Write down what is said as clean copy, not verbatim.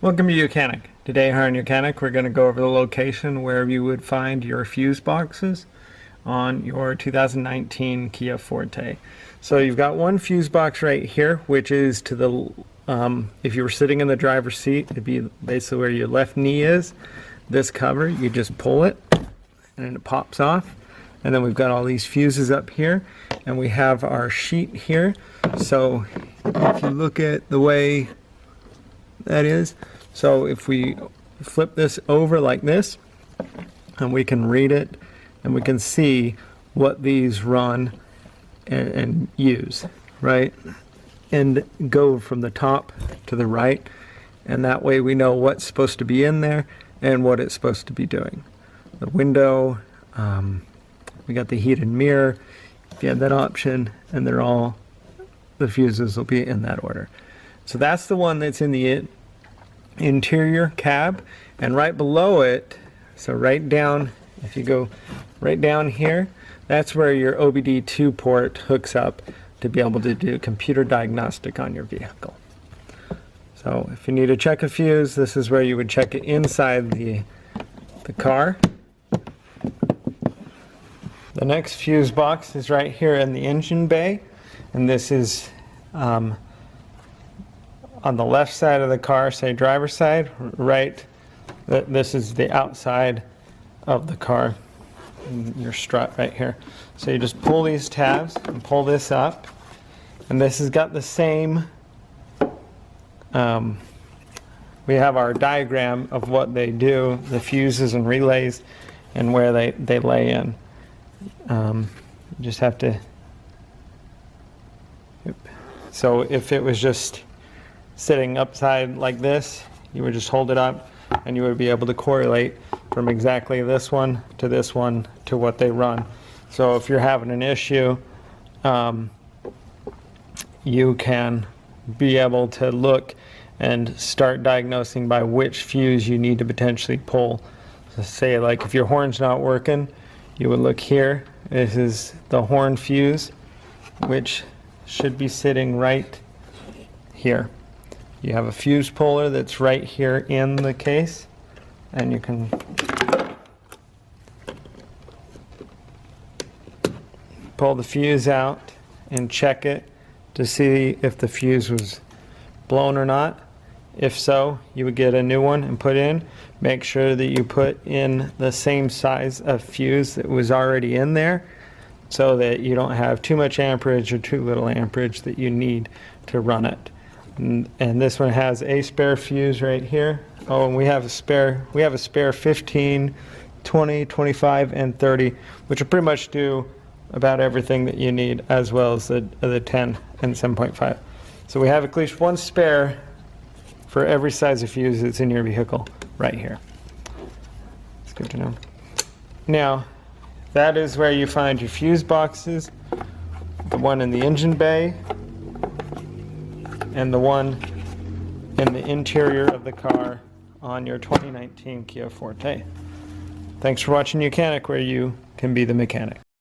Welcome to YOUCANIC. Today here on YOUCANIC we're going to go over the location where you would find your fuse boxes on your 2019 Kia Forte. So you've got one fuse box right here, which is to the, if you were sitting in the driver's seat, it'd be basically where your left knee is. This cover, you just pull it and it pops off. And then we've got all these fuses up here, and we have our sheet here. So if you look at the way that is, so if we flip this over like this, and we can read it, and we can see what these run and use, right? And go from the top to the right, and that way we know what's supposed to be in there and what it's supposed to be doing. The window, we got the heated mirror, if you have that option, and they're all, the fuses will be in that order. So that's the one that's in the interior cab, and right below it, so right down, if you go right down here, that's where your OBD2 port hooks up to be able to do computer diagnostic on your vehicle. So if you need to check a fuse, this is where you would check it inside the car. The next fuse box is right here in the engine bay, and this is on the left side of the car, say driver's side, right. This is the outside of the car, your strut right here. So you just pull these tabs and pull this up, and this has got the same, we have our diagram of what they do, the fuses and relays, and where they lay in. You just have to, so if it was just sitting upside like this, you would just hold it up and you would be able to correlate from exactly this one to what they run. So if you're having an issue, you can be able to look and start diagnosing by which fuse you need to potentially pull. So say like if your horn's not working, you would look here. This is the horn fuse, which should be sitting right here. You have a fuse puller that's right here in the case, and you can pull the fuse out and check it to see if the fuse was blown or not. If so, you would get a new one and put in. Make sure that you put in the same size of fuse that was already in there, so that you don't have too much amperage or too little amperage that you need to run it. And this one has a spare fuse right here. Oh, and we have a spare 15, 20, 25, and 30, which will pretty much do about everything that you need, as well as the 10 and 7.5. So we have at least one spare for every size of fuse that's in your vehicle right here. It's good to know. Now, that is where you find your fuse boxes, the one in the engine bay, and the one in the interior of the car on your 2019 Kia Forte. Thanks for watching YOUCANIC, where you can be the mechanic.